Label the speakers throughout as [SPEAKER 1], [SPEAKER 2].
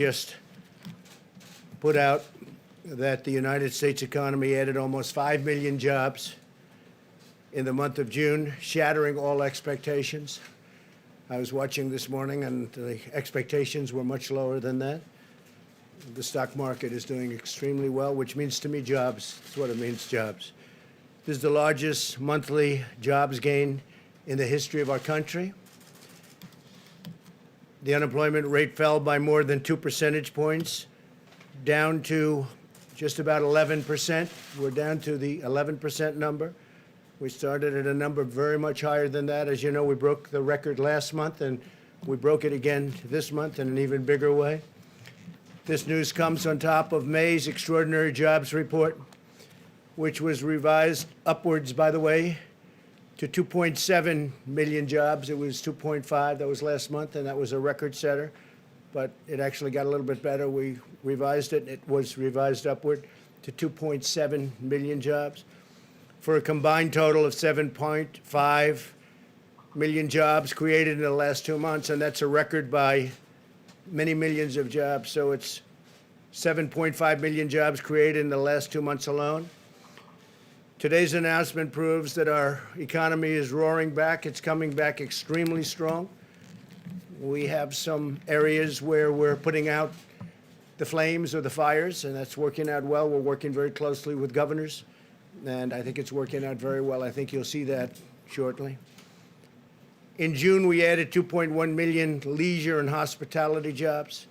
[SPEAKER 1] just put out that the United States economy added almost 5 million jobs in the month of June, shattering all expectations. I was watching this morning, and the expectations were much lower than that. The stock market is doing extremely well, which means to me jobs. That's what it means, jobs. This is the largest monthly jobs gain in the history of our country. The unemployment rate fell by more than 2 percentage points, down to just about 11%. We're down to the 11% number. We started at a number very much higher than that. As you know, we broke the record last month, and we broke it again this month in an even bigger way. This news comes on top of May's extraordinary jobs report, which was revised upwards, by the way, to 2.7 million jobs. It was 2.5, that was last month, and that was a record setter. But it actually got a little bit better. We revised it. It was revised upward to 2.7 million jobs for a combined total of 7.5 million jobs created in the last 2 months, and that's a record by many millions of jobs. So it's 7.5 million jobs created in the last 2 months alone. Today's announcement proves that our economy is roaring back. It's coming back extremely strong. We have some areas where we're putting out the flames or the fires, and that's working out well. We're working very closely with governors, and I think it's working out very well. I think you'll see that shortly. In June, we added 2.1 million leisure and hospitality jobs,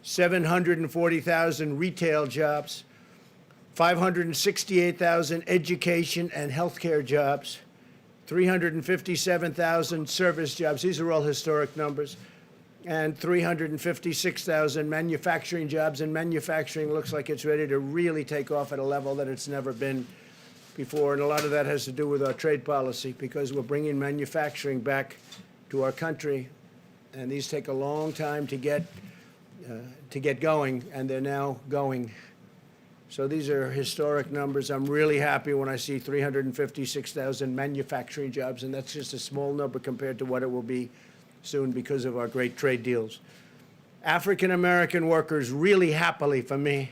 [SPEAKER 1] 740,000 retail jobs, 568,000 education and healthcare jobs, 357,000 service jobs. These are all historic numbers. And 356,000 manufacturing jobs. And manufacturing looks like it's ready to really take off at a level that it's never been before. And a lot of that has to do with our trade policy, because we're bringing manufacturing back to our country. And these take a long time to get going, and they're now going. So these are historic numbers. I'm really happy when I see 356,000 manufacturing jobs, and that's just a small number compared to what it will be soon because of our great trade deals. African-American workers, really happily for me,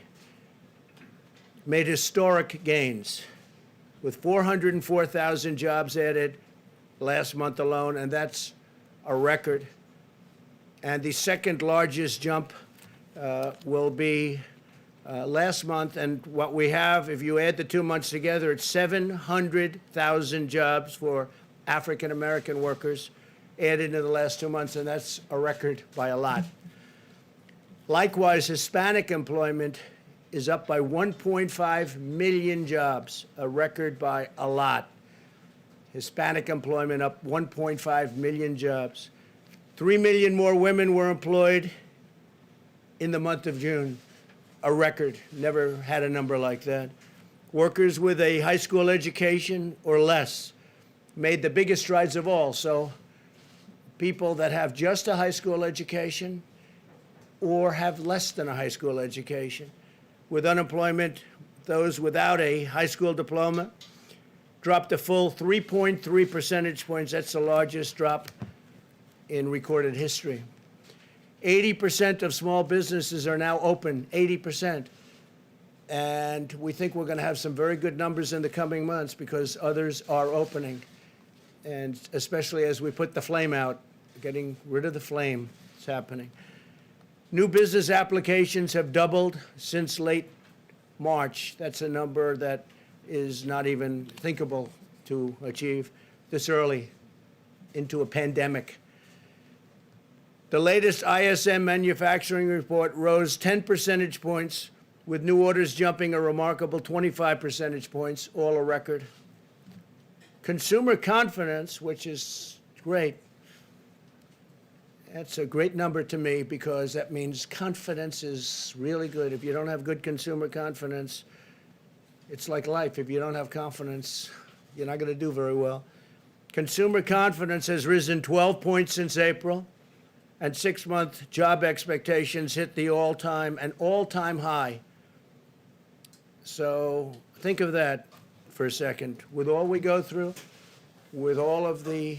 [SPEAKER 1] made historic gains with 404,000 jobs added last month alone, and that's a record. And the second largest jump will be last month, and what we have, if you add the 2 months together, it's 700,000 jobs for African-American workers added in the last 2 months, and that's a record by a lot. Likewise, Hispanic employment is up by 1.5 million jobs, a record by a lot. Hispanic employment up 1.5 million jobs. 3 million more women were employed in the month of June. A record. Never had a number like that. Workers with a high school education or less made the biggest strides of all. So people that have just a high school education or have less than a high school education. With unemployment, those without a high school diploma dropped a full 3.3 percentage points. That's the largest drop in recorded history. 80% of small businesses are now open, 80%. And we think we're going to have some very good numbers in the coming months because others are opening. And especially as we put the flame out, getting rid of the flame, it's happening. New business applications have doubled since late March. That's a number that is not even thinkable to achieve this early into a pandemic. The latest ISM manufacturing report rose 10 percentage points, with new orders jumping a remarkable 25 percentage points, all a record. Consumer confidence, which is great, that's a great number to me because that means confidence is really good. If you don't have good consumer confidence, it's like life. If you don't have confidence, you're not going to do very well. Consumer confidence has risen 12 points since April. And 6-month job expectations hit the all-time high. So think of that for a second. With all we go through, with all of the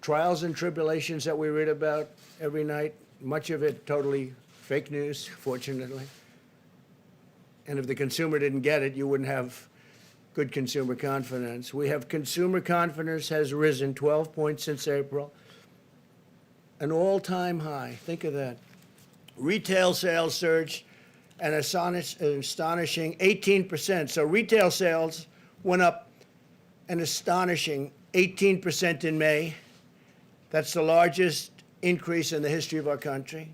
[SPEAKER 1] trials and tribulations that we read about every night, much of it totally fake news, fortunately. And if the consumer didn't get it, you wouldn't have good consumer confidence. We have consumer confidence has risen 12 points since April, an all-time high. Think of that. Retail sales surged an astonishing 18%. So retail sales went up an astonishing 18% in May. That's the largest increase in the history of our country.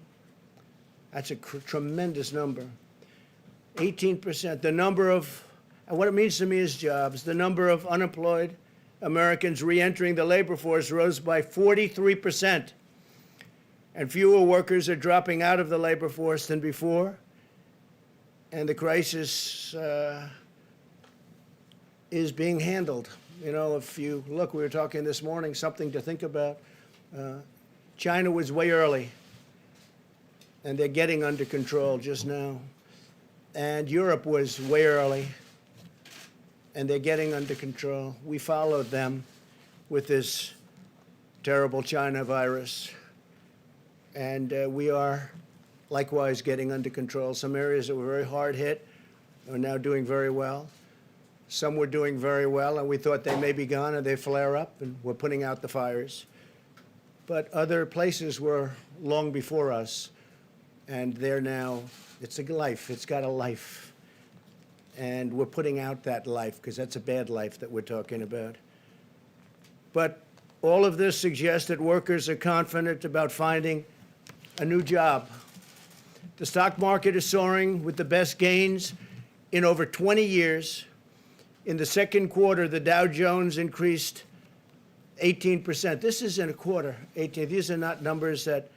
[SPEAKER 1] That's a tremendous number. 18%. The number of, and what it means to me is jobs, the number of unemployed Americans re-entering the labor force rose by 43%. And fewer workers are dropping out of the labor force than before. And the crisis is being handled. You know, if you look, we were talking this morning, something to think about. China was way early, and they're getting under control just now. And Europe was way early, and they're getting under control. We followed them with this terrible China virus. And we are likewise getting under control. Some areas that were very hard hit are now doing very well. Some were doing very well, and we thought they may be gone, and they flare up, and we're putting out the fires. But other places were long before us, and they're now, it's a life. It's got a life. And we're putting out that life, because that's a bad life that we're talking about. But all of this suggests that workers are confident about finding a new job. The stock market is soaring with the best gains in over 20 years. In the second quarter, the Dow Jones increased 18%. This is in a quarter, 18. These are not numbers that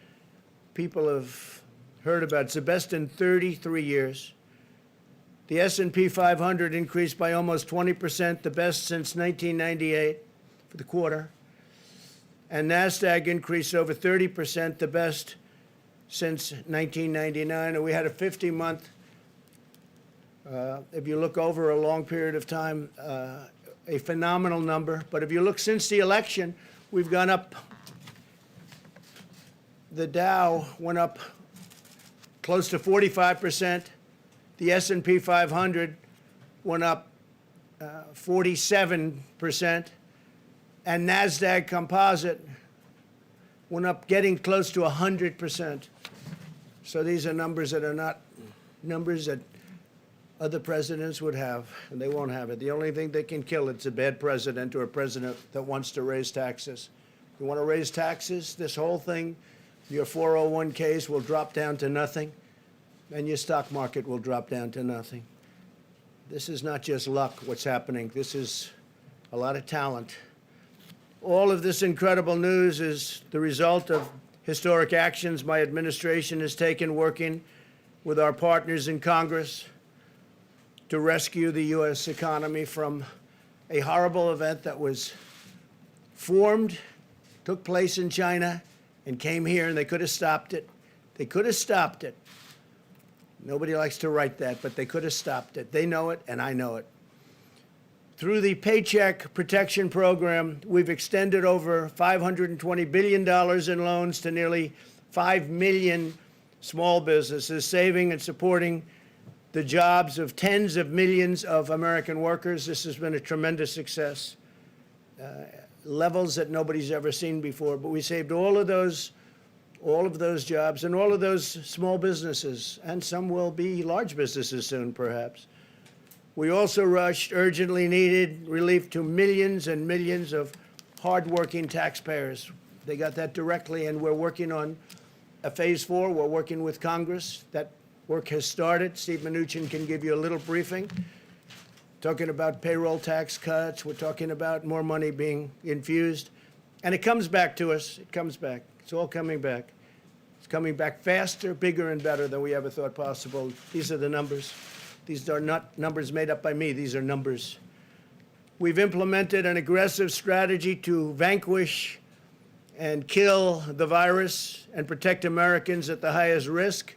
[SPEAKER 1] people have heard about. It's the best in 33 years. The S&P 500 increased by almost 20%, the best since 1998 for the quarter. And NASDAQ increased over 30%, the best since 1999. And we had a 50-month, if you look over a long period of time, a phenomenal number. But if you look since the election, we've gone up. The Dow went up close to 45%. The S&P 500 went up 47%. And NASDAQ Composite went up getting close to 100%. So these are numbers that are not numbers that other presidents would have, and they won't have it. The only thing that can kill it's a bad president or a president that wants to raise taxes. You want to raise taxes, this whole thing, your 401ks will drop down to nothing, and your stock market will drop down to nothing. This is not just luck, what's happening. This is a lot of talent. All of this incredible news is the result of historic actions my administration has taken working with our partners in Congress to rescue the U.S. economy from a horrible event that was formed, took place in China, and came here, and they could have stopped it. They could have stopped it. Nobody likes to write that, but they could have stopped it. They know it, and I know it. Through the Paycheck Protection Program, we've extended over $520 billion in loans to nearly 5 million small businesses, saving and supporting the jobs of tens of millions of American workers. This has been a tremendous success, levels that nobody's ever seen before. But we saved all of those jobs and all of those small businesses, and some will be large businesses soon, perhaps. We also rushed urgently needed relief to millions and millions of hardworking taxpayers. They got that directly, and we're working on a phase 4. We're working with Congress. That work has started. Steve Mnuchin can give you a little briefing. Talking about payroll tax cuts. We're talking about more money being infused. And it comes back to us. It comes back. It's all coming back. It's coming back faster, bigger, and better than we ever thought possible. These are the numbers. These are not numbers made up by me. These are numbers. We've implemented an aggressive strategy to vanquish and kill the virus and protect Americans at the highest risk,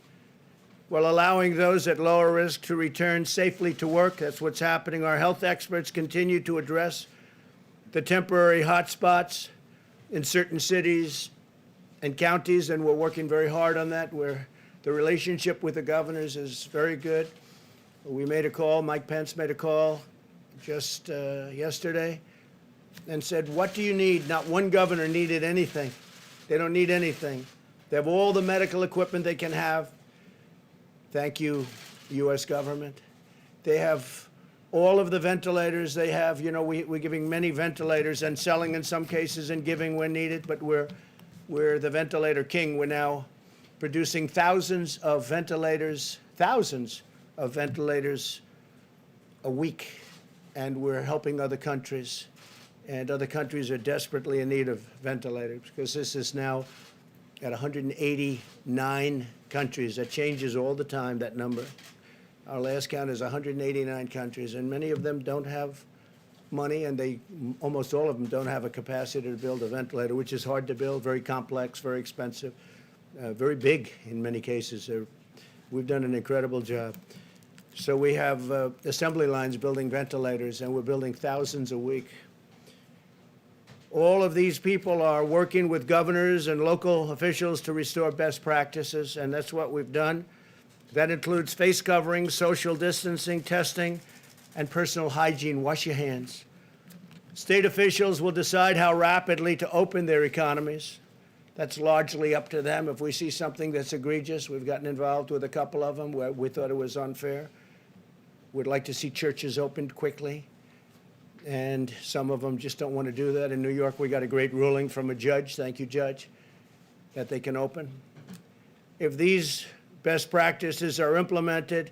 [SPEAKER 1] while allowing those at lower risk to return safely to work. That's what's happening. Our health experts continue to address the temporary hotspots in certain cities and counties, and we're working very hard on that. The relationship with the governors is very good. We made a call, Mike Pence made a call just yesterday and said, what do you need? Not one governor needed anything. They don't need anything. They have all the medical equipment they can have. Thank you, U.S. government. They have all of the ventilators they have. You know, we're giving many ventilators and selling in some cases and giving when needed, but we're the ventilator king. We're now producing thousands of ventilators a week, and we're helping other countries. And other countries are desperately in need of ventilators because this is now at 189 countries. That changes all the time, that number. Our last count is 189 countries, and many of them don't have money, and almost all of them don't have a capacity to build a ventilator, which is hard to build, very complex, very expensive, very big in many cases. We've done an incredible job. So we have assembly lines building ventilators, and we're building thousands a week. All of these people are working with governors and local officials to restore best practices, and that's what we've done. That includes face coverings, social distancing, testing, and personal hygiene. Wash your hands. State officials will decide how rapidly to open their economies. That's largely up to them. If we see something that's egregious, we've gotten involved with a couple of them where we thought it was unfair. We'd like to see churches opened quickly, and some of them just don't want to do that. In New York, we got a great ruling from a judge, thank you, Judge, that they can open. If these best practices are implemented,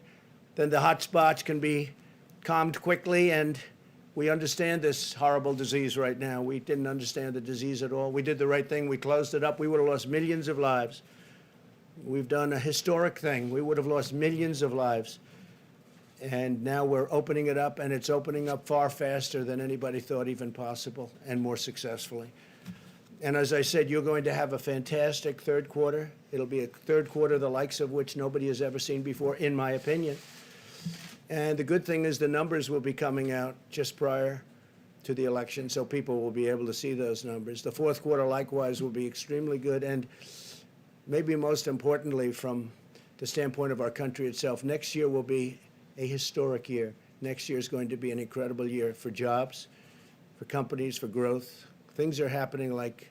[SPEAKER 1] then the hot spots can be calmed quickly, and we understand this horrible disease right now. We didn't understand the disease at all. We did the right thing. We closed it up. We would have lost millions of lives. We've done a historic thing. We would have lost millions of lives. And now we're opening it up, and it's opening up far faster than anybody thought even possible, and more successfully. And as I said, you're going to have a fantastic third quarter. It'll be a third quarter the likes of which nobody has ever seen before, in my opinion. And the good thing is the numbers will be coming out just prior to the election, so people will be able to see those numbers. The fourth quarter, likewise, will be extremely good, and maybe most importantly, from the standpoint of our country itself, next year will be a historic year. Next year is going to be an incredible year for jobs, for companies, for growth. Things are happening like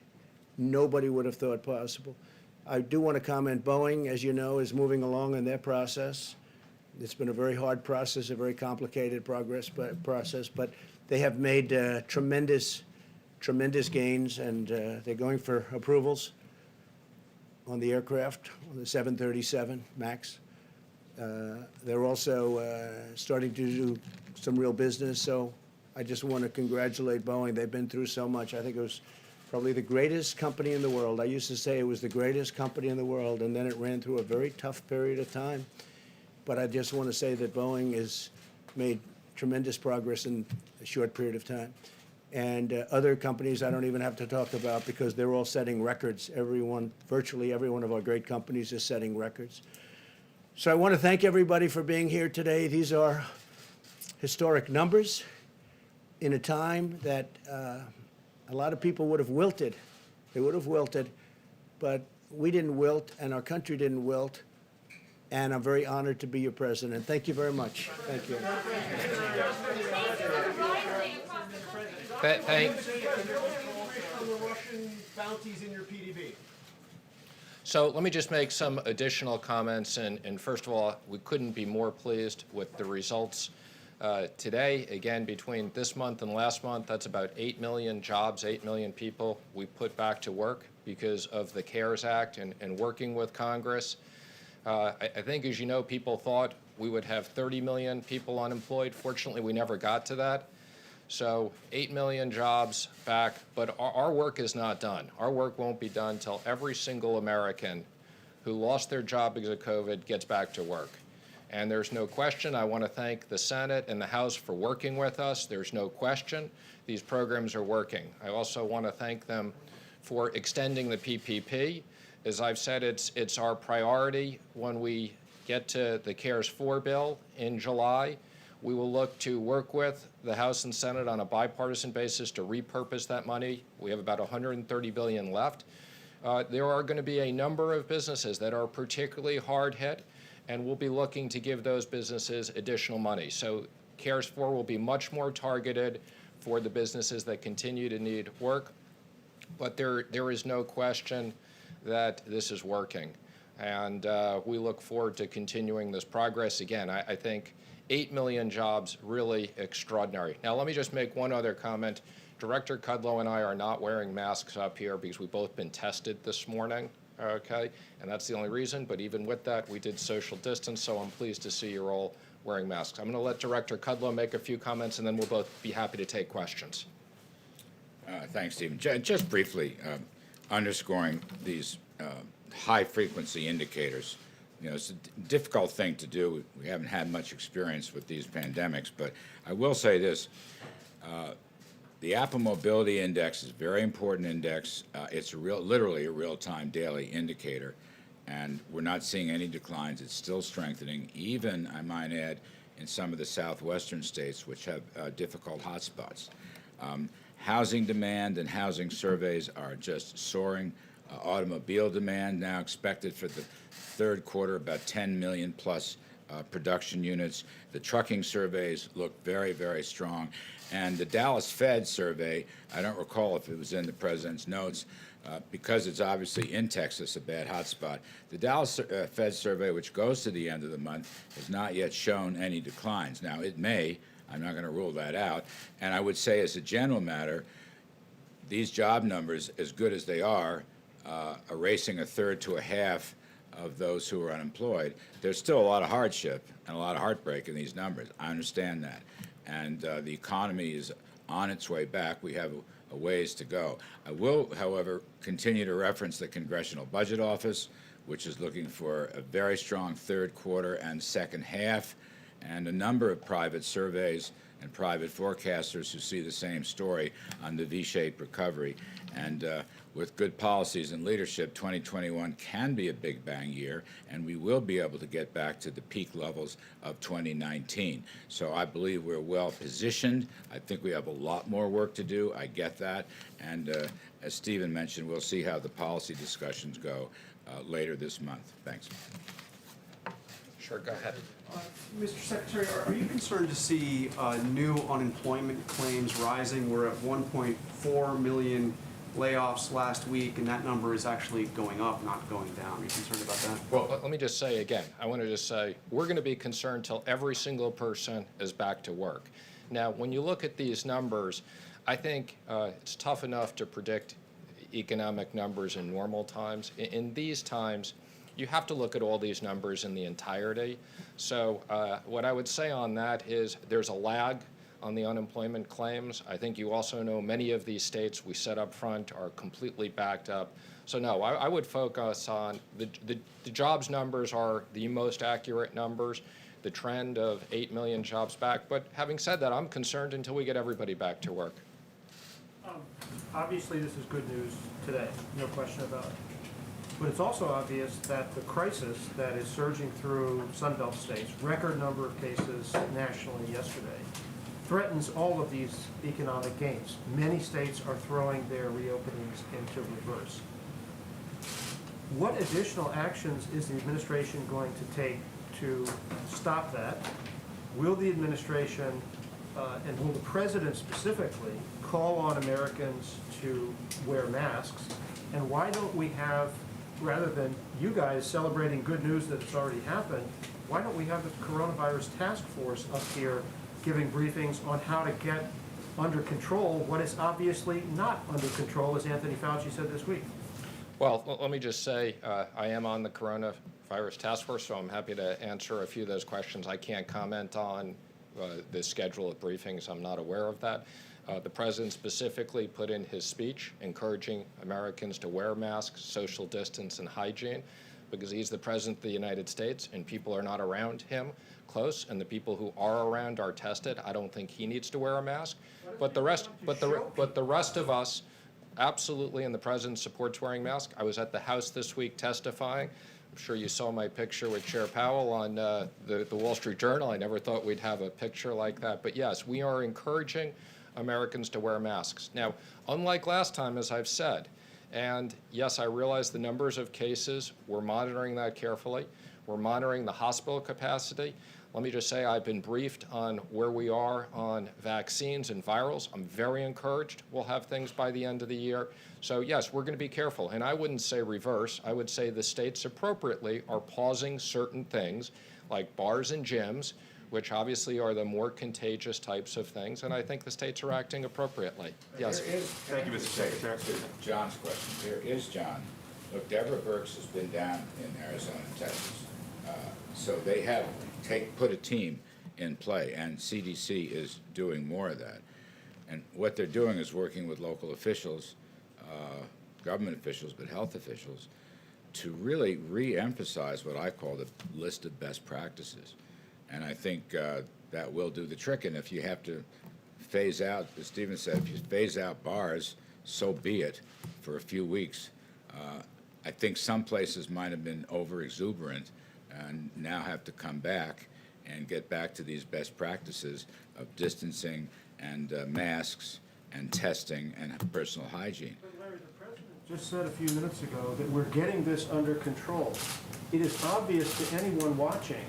[SPEAKER 1] nobody would have thought possible. I do want to comment, Boeing, as you know, is moving along in their process. It's been a very hard process, a very complicated process, but they have made tremendous gains, and they're going for approvals on the aircraft, on the 737 MAX. They're also starting to do some real business, so I just want to congratulate Boeing. They've been through so much. I think it was probably the greatest company in the world. I used to say it was the greatest company in the world, and then it ran through a very tough period of time. But I just want to say that Boeing has made tremendous progress in a short period of time. And other companies I don't even have to talk about because they're all setting records. Virtually every one of our great companies is setting records. So I want to thank everybody for being here today. These are historic numbers in a time that a lot of people would have wilted. They would have wilted, but we didn't wilt, and our country didn't wilt. And I'm very honored to be your president. Thank you very much. Thank you.
[SPEAKER 2] So let me just make some additional comments. And first of all, we couldn't be more pleased with the results today. Again, between this month and last month, that's about 8 million jobs, 8 million people we put back to work because of the CARES Act and working with Congress. I think, as you know, people thought we would have 30 million people unemployed. Fortunately, we never got to that. So 8 million jobs back, but our work is not done. Our work won't be done until every single American who lost their job because of COVID gets back to work. And there's no question, I want to thank the Senate and the House for working with us. There's no question these programs are working. I also want to thank them for extending the PPP. As I've said, it's our priority when we get to the CARES 4 bill in July. We will look to work with the House and Senate on a bipartisan basis to repurpose that money. We have about $130 billion left. there are going to be a number of businesses that are particularly hard hit, and we'll be looking to give those businesses additional money. So CARES 4 will be much more targeted for the businesses that continue to need work, but there is no question that this is working. And we look forward to continuing this progress. Again, I think 8 million jobs, really extraordinary. Now, let me just make one other comment. Director Kudlow and I are not wearing masks up here because we've both been tested this morning, okay? And that's the only reason, but even with that, we did social distance, so I'm pleased to see you're all wearing masks. I'm going to let Director Kudlow make a few comments, and then we'll both be happy to take questions.
[SPEAKER 3] Thanks, Stephen. Just briefly, underscoring these high-frequency indicators. You know, it's a difficult thing to do. We haven't had much experience with these pandemics, but I will say this. The Apple Mobility Index is a very important index. It's literally a real-time daily indicator, and we're not seeing any declines. It's still strengthening, even, I might add, in some of the southwestern states, which have difficult hotspots. Housing demand and housing surveys are just soaring. Automobile demand now expected for the third quarter, about 10 million plus production units. The trucking surveys look very, very strong. And the Dallas Fed survey, I don't recall if it was in the president's notes, because it's obviously in Texas, a bad hotspot. The Dallas Fed survey, which goes to the end of the month, has not yet shown any declines. Now, it may. I'm not going to rule that out. And I would say, as a general matter, these job numbers, as good as they are, erasing a third to a half of those who are unemployed, there's still a lot of hardship and a lot of heartbreak in these numbers. I understand that. And the economy is on its way back. We have a ways to go. I will, however, continue to reference the Congressional Budget Office, which is looking for a very strong third quarter and second half, and a number of private surveys and private forecasters who see the same story on the V-shaped recovery. And with good policies and leadership, 2021 can be a big bang year, and we will be able to get back to the peak levels of 2019. So I believe we're well positioned. I think we have a lot more work to do. I get that. And as Stephen mentioned, we'll see how the policy discussions go later this month. Thanks.
[SPEAKER 2] Sure, go ahead.
[SPEAKER 4] Mr. Secretary, are you concerned to see new unemployment claims rising? We're at 1.4 million layoffs last week, and that number is actually going up, not going down. Are you concerned about that?
[SPEAKER 2] Well, let me just say again, I want to just say we're going to be concerned till every single person is back to work. Now, when you look at these numbers, I think it's tough enough to predict economic numbers in normal times. In these times, you have to look at all these numbers in the entirety. So what I would say on that is there's a lag on the unemployment claims. I think you also know many of these states we set up front are completely backed up. So no, I would focus on the jobs numbers are the most accurate numbers, the trend of 8 million jobs back. But having said that, I'm concerned until we get everybody back to work.
[SPEAKER 5] Obviously, this is good news today, no question about it. But it's also obvious that the crisis that is surging through Sunbelt states, record number of cases nationally yesterday, threatens all of these economic gains. Many states are throwing their reopenings into reverse. What additional actions is the administration going to take to stop that? Will the administration and will the president specifically call on Americans to wear masks? And why don't we have, rather than you guys celebrating good news that it's already happened, why don't we have the coronavirus task force up here giving briefings on how to get under control what is obviously not under control, as Anthony Fauci said this week?
[SPEAKER 2] Well, let me just say I am on the coronavirus task force, so I'm happy to answer a few of those questions. I can't comment on the schedule of briefings. I'm not aware of that. The president specifically put in his speech encouraging Americans to wear masks, social distance, and hygiene, because he's the president of the United States and people are not around him close, and the people who are around are tested. I don't think he needs to wear a mask, but the rest of us absolutely, and the president supports wearing masks. I was at the House this week testifying. I'm sure you saw my picture with Chair Powell on the Wall Street Journal. I never thought we'd have a picture like that, but yes, we are encouraging Americans to wear masks. Now, unlike last time, as I've said, And yes, I realize the numbers of cases. We're monitoring that carefully. We're monitoring the hospital capacity. Let me just say I've been briefed on where we are on vaccines and virals. I'm very encouraged we'll have things by the end of the year. So yes, we're going to be careful. And I wouldn't say reverse. I would say the states appropriately are pausing certain things like bars and gyms, which obviously are the more contagious types of things. And I think the states are acting appropriately. Yes.
[SPEAKER 3] Thank you, Mr. Secretary. John's question. There is, John. Look, Deborah Birx has been down in Arizona and Texas. So they have put a team in play, and CDC is doing more of that. And what they're doing is working with local officials, government officials, but health officials, to really re-emphasize what I call the list of best practices. And I think that will do the trick. And if you have to phase out, as Stephen said, if you phase out bars, so be it for a few weeks. I think some places might have been over-exuberant and now have to come back and get back to these best practices of distancing and masks and testing and personal hygiene.
[SPEAKER 5] But Larry, the president just said a few minutes ago that we're getting this under control. It is obvious to anyone watching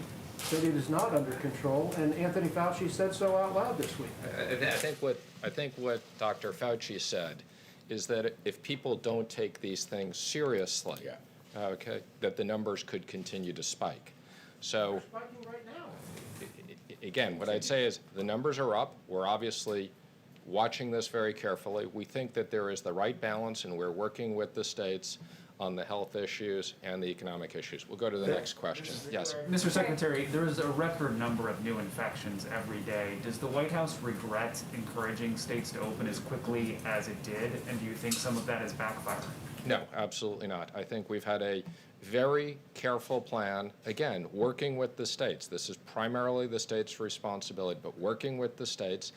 [SPEAKER 5] that it is not under control, and Anthony Fauci said so out loud this week.
[SPEAKER 2] I think what Dr. Fauci said is that if people don't take these things seriously,
[SPEAKER 3] Yeah.
[SPEAKER 2] okay, that the numbers could continue to spike. So
[SPEAKER 5] They're spiking right now.
[SPEAKER 2] again, what I'd say is the numbers are up. We're obviously watching this very carefully. We think that there is the right balance, and we're working with the states on the health issues and the economic issues. We'll go to the next question. Yes.
[SPEAKER 6] Mr. Secretary, there is a record number of new infections every day. Does the White House regret encouraging states to open as quickly as it did? And do you think some of that is backfiring?
[SPEAKER 2] No, absolutely not. I think we've had a very careful plan, again, working with the states. This is primarily the states' responsibility, but working with the states.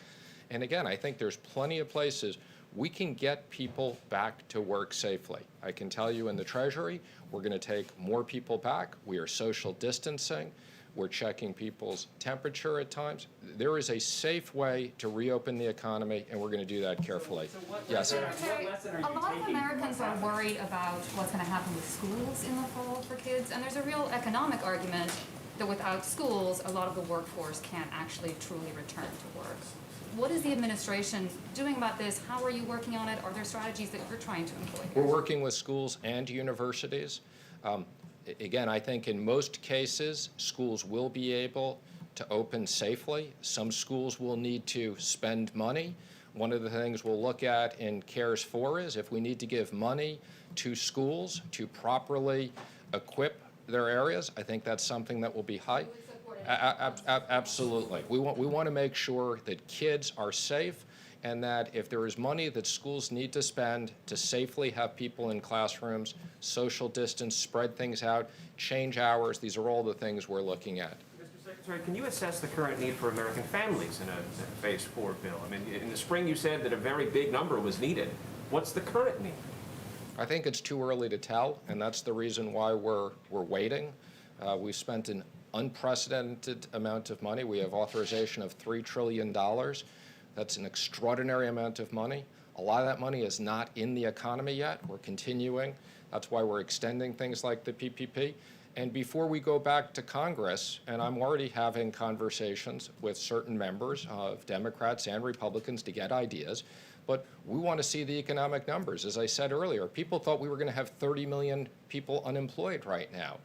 [SPEAKER 2] And again, I think there's plenty of places we can get people back to work safely. I can tell you in the Treasury, we're going to take more people back. We are social distancing. We're checking people's temperature at times. There is a safe way to reopen the economy, and we're going to do that carefully. Yes.
[SPEAKER 7] Secretary, a lot of Americans are worried about what's going to happen with schools in the fall for kids, and there's a real economic argument that without schools, a lot of the workforce can't actually truly return to work. What is the administration doing about this? How are you working on it? Are there strategies that you're trying to employ here?
[SPEAKER 2] We're working with schools and universities. Again, I think in most cases, schools will be able to open safely. Some schools will need to spend money. One of the things we'll look at in CARES 4 is if we need to give money to schools to properly equip their areas, I think that's something that will be high. Absolutely. We want to make sure that kids are safe, and that if there is money that schools need to spend to safely have people in classrooms, social distance, spread things out, change hours, these are all the things we're looking at.
[SPEAKER 8] Mr. Secretary, can you assess the current need for American families in a Phase 4 bill? I mean, in the spring you said that a very big number was needed. What's the current need?
[SPEAKER 2] I think it's too early to tell, and that's the reason why we're waiting. We've spent an unprecedented amount of money. We have authorization of $3 trillion. That's an extraordinary amount of money. A lot of that money is not in the economy yet. We're continuing. That's why we're extending things like the PPP. And before we go back to Congress, and I'm already having conversations with certain members of Democrats and Republicans to get ideas, but we want to see the economic numbers. As I said earlier, people thought we were going to have 30 million people unemployed right now.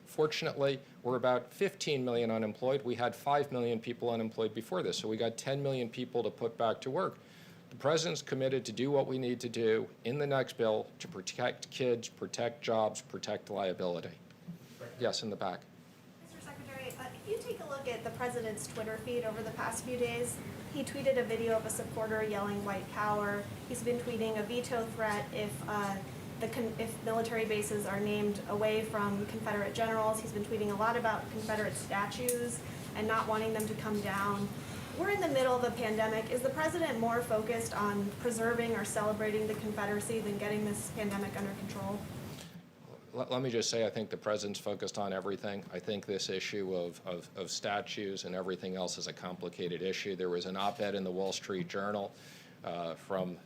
[SPEAKER 2] Fortunately, we're about 15 million unemployed. We had 5 million people unemployed before this, so we got 10 million people to put back to work. The president's committed to do what we need to do in the next bill to protect kids, protect jobs, protect liability. Yes, in the back.
[SPEAKER 9] Mr. Secretary, if you take a look at the president's Twitter feed over the past few days, he tweeted a video of a supporter yelling "White Power." He's been tweeting a veto threat if military bases are named away from Confederate generals. He's been tweeting a lot about Confederate statues and not wanting them to come down. We're in the middle of a pandemic. Is the president more focused on preserving or celebrating the Confederacy than getting this pandemic under control?
[SPEAKER 2] Let me just say, I think the president's focused on everything. I think this issue of statues and everything else is a complicated issue. There was an op-ed in the Wall Street Journal from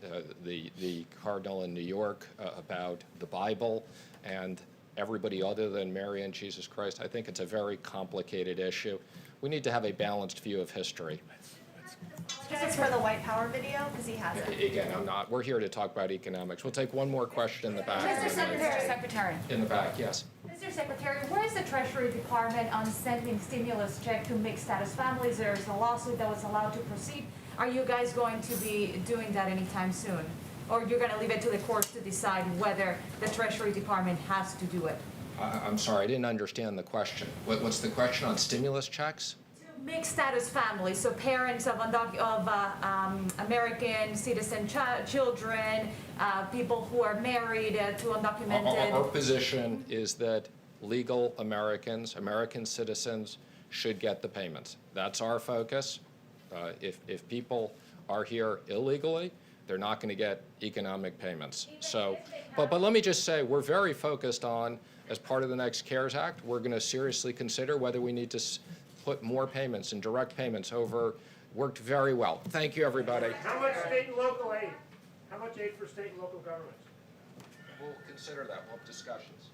[SPEAKER 2] the Cardinal in New York about the Bible and everybody other than Mary and Jesus Christ. I think it's a very complicated issue. We need to have a balanced view of history.
[SPEAKER 9] This is for the white power video, because he has it.
[SPEAKER 2] Again, we're here to talk about economics. We'll take one more question in the back.
[SPEAKER 10] Mr. Secretary.
[SPEAKER 2] In the back, yes.
[SPEAKER 10] Mr. Secretary, where is the Treasury Department on sending stimulus check to mixed status families? There's a lawsuit that was allowed to proceed. Are you guys going to be doing that anytime soon? Or you're going to leave it to the courts to decide whether the Treasury Department has to do it?
[SPEAKER 2] I'm sorry, I didn't understand the question. What's the question on stimulus checks?
[SPEAKER 10] Mixed status families, so parents of American citizen children, people who are married to undocumented.
[SPEAKER 2] Our position is that legal Americans, American citizens, should get the payments. That's our focus. If people are here illegally, they're not going to get economic payments. So, but let me just say, we're very focused on, as part of the next CARES Act, we're going to seriously consider whether we need to put more payments and direct payments over. Worked very well. Thank you, everybody.
[SPEAKER 5] How much state and local aid? How much aid for state and local governments?
[SPEAKER 2] We'll consider that. We'll have discussions.